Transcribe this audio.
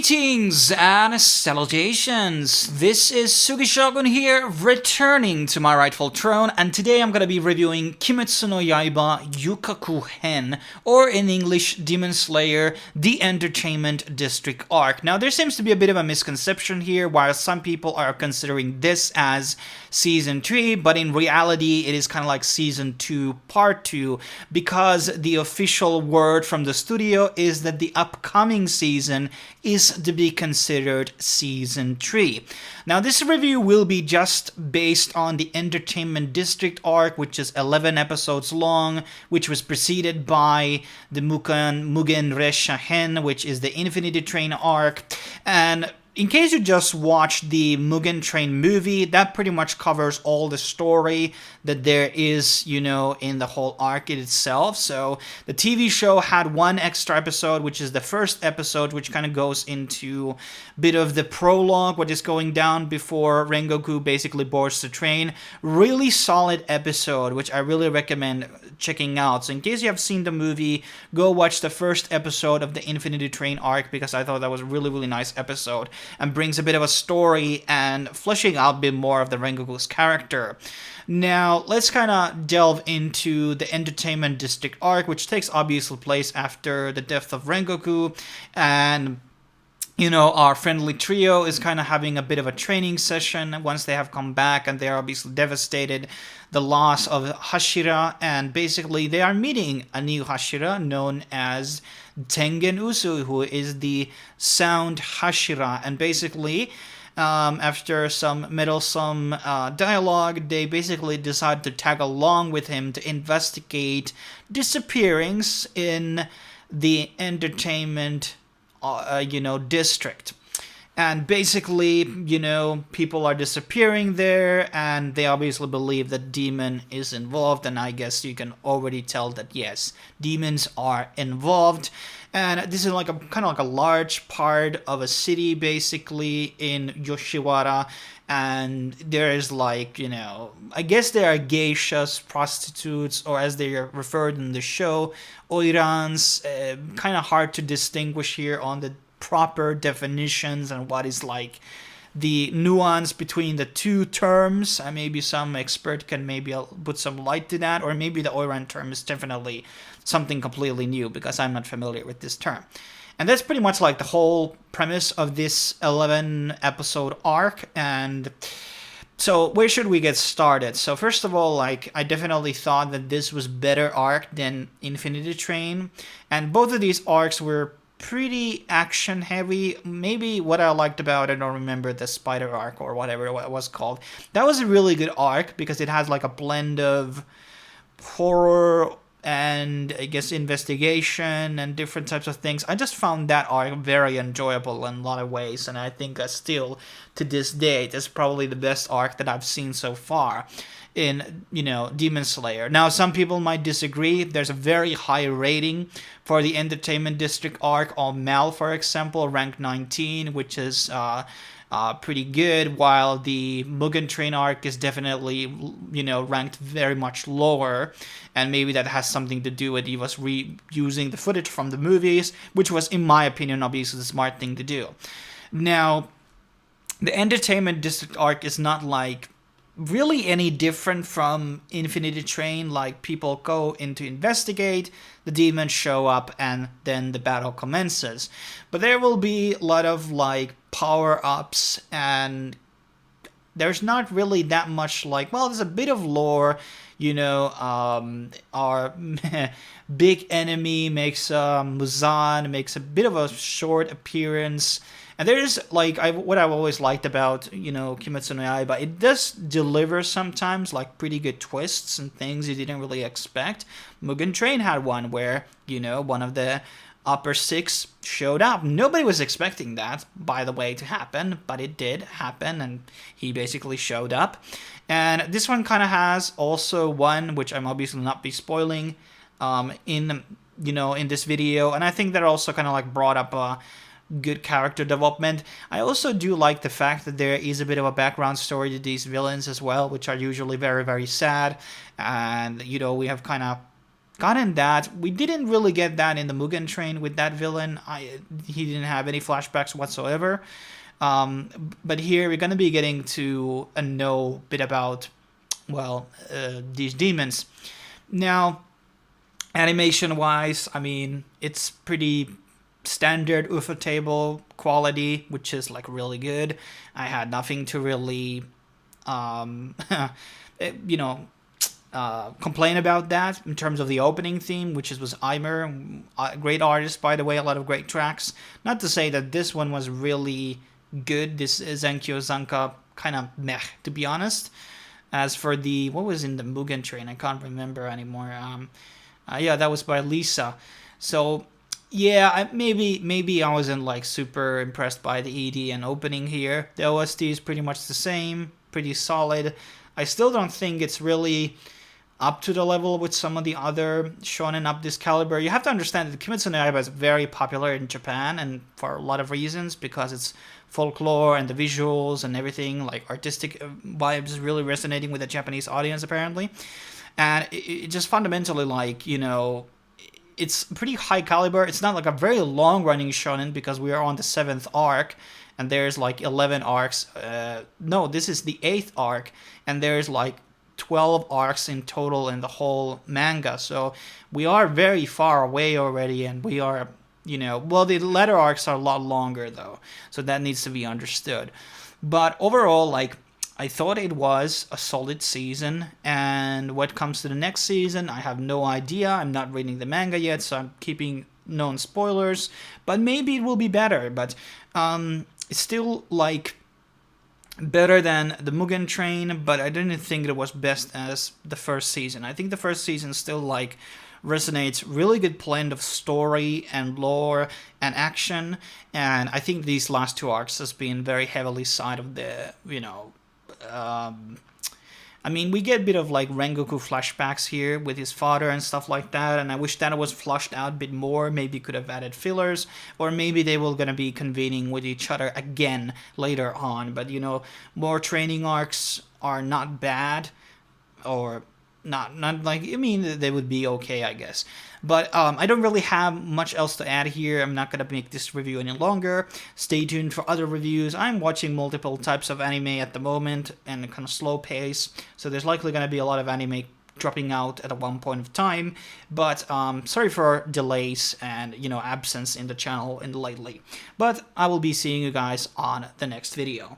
Greetings and salutations! This is Sugi Shogun here, returning to my rightful throne, and today I'm gonna be reviewing Kimetsu no Yaiba Yūkaku Hen, or in English, Demon Slayer, The Entertainment District Arc. Now, there seems to be a bit of a misconception here, while some people are considering this as Season 3, but in reality, it is kind of like Season 2, Part 2, because the official word from the studio is that the upcoming season is to be considered Season 3. Now, this review will be just based on the Entertainment District arc, which is 11 episodes long, which was preceded by the Mugen Resha Hen, which is the Infinity Train arc, and in case you just watched the Mugen Train movie, that pretty much covers all the story that there is, in the whole arc itself. So the TV show had one extra episode, which is the first episode, which kind of goes into a bit of the prologue, what is going down before Rengoku basically boards the train. Really solid episode, which I really recommend checking out. So in case you have seen the movie, go watch the first episode of the Infinity Train arc, because I thought that was a really, really nice episode and brings a bit of a story and fleshing out a bit more of the Rengoku's character. Now, let's kind of delve into the Entertainment District arc, which takes obviously place after the death of Rengoku, and our friendly trio is kind of having a bit of a training session once they have come back, and they're obviously devastated the loss of Hashira, and basically they are meeting a new Hashira known as Tengen Usu, who is the Sound Hashira, and basically after some meddlesome dialogue, they basically decide to tag along with him to investigate disappearings in the entertainment district. And basically, people are disappearing there, and they obviously believe that demon is involved, and I guess you can already tell that, yes, demons are involved. And this is like a kind of like a large part of a city, basically, in Yoshiwara, and there is like, I guess there are geishas, prostitutes, or as they are referred in the show, oirans, kind of hard to distinguish here on the proper definitions and what is like the nuance between the two terms. Maybe some expert can maybe put some light to that, or maybe the oiran term is definitely something completely new, because I'm not familiar with this term. And that's pretty much like the whole premise of this 11 episode arc. And so where should we get started? So first of all, I definitely thought that this was better arc than Infinity Train, and both of these arcs were pretty action heavy. Maybe what I liked about it, I don't remember, the spider arc or whatever it was called. That was a really good arc because it has like a blend of horror and I guess investigation and different types of things. I just found that arc very enjoyable in a lot of ways, and I think still to this day that's probably the best arc that I've seen so far in Demon Slayer. Now, some people might disagree. There's a very high rating for the Entertainment District arc on Mal, for example, ranked 19, which is pretty good, while the Mugen Train arc is definitely ranked very much lower, and maybe that has something to do with he was reusing the footage from the movies, which was, in my opinion, obviously the smart thing to do. Now, the Entertainment District arc is not like really any different from Infinity Train. Like, people go in to investigate, the demons show up, and then the battle commences. But there will be a lot of like power-ups, and there's not really that much there's a bit of lore. Our big enemy makes Muzan makes a bit of a short appearance. And there's what I've always liked about Kimetsu no Yaiba, it does deliver sometimes pretty good twists and things you didn't really expect. Mugen Train had one where one of the upper six showed up. Nobody was expecting that, by the way, to happen, but it did happen, and he basically showed up. And this one kind of has also one which I'm obviously not be spoiling in this video, and I think that also kind of brought up a good character development. I also do like the fact that there is a bit of a background story to these villains as well, which are usually very, very sad. And, we have kind of gotten that. We didn't really get that in the Mugen Train with that villain. He didn't have any flashbacks whatsoever. But here we're going to be getting to know a bit about, well, these demons. Now, animation-wise, I mean, it's pretty standard UFO table quality, which is like really good. I had nothing to really, complain about that in terms of the opening theme, which was Aimer, a great artist, by the way, a lot of great tracks. Not to say that this one was really good. This Zenkyo Zanka kind of meh, to be honest. As for the, what was in the Mugen Train, I can't remember anymore. Yeah, that was by Lisa. So yeah, maybe I wasn't like super impressed by the ED and opening here. The OST is pretty much the same, pretty solid. I still don't think it's really up to the level with some of the other shonen up this caliber. You have to understand that Kimetsu no Yaiba is very popular in Japan, and for a lot of reasons, because it's folklore and the visuals and everything, like artistic vibes is really resonating with the Japanese audience apparently. And it just fundamentally, like, you know, it's pretty high caliber. It's not like a very long running shonen because we are on the 7th arc and there's like 11 arcs. No, this is the 8th arc and there's like 12 arcs in total in the whole manga. So we are very far away already, and we are, you know, well, the latter arcs are a lot longer though, so that needs to be understood. But overall, like, I thought it was a solid season, and what comes to the next season, I have no idea. I'm not reading the manga yet, so I'm keeping known spoilers, but maybe it will be better. But it's still like better than the Mugen Train, but I didn't think it was best as the first season. I think the first season still like resonates, really good blend of story and lore and action, and I think these last 2 arcs has been very heavily side of the, you know, I mean, we get a bit of like Rengoku flashbacks here with his father and stuff like that, and I wish that was flushed out a bit more. Maybe could have added fillers, or maybe they were gonna be convening with each other again later on. But you know, more training arcs are not bad, or not like, I mean, they would be okay, I guess. But I don't really have much else to add here. I'm not gonna make this review any longer. Stay tuned for other reviews. I'm watching multiple types of anime at the moment and a kind of slow pace, so there's likely gonna be a lot of anime dropping out at one point of time. But sorry for delays and, you know, absence in the channel lately. But I will be seeing you guys on the next video.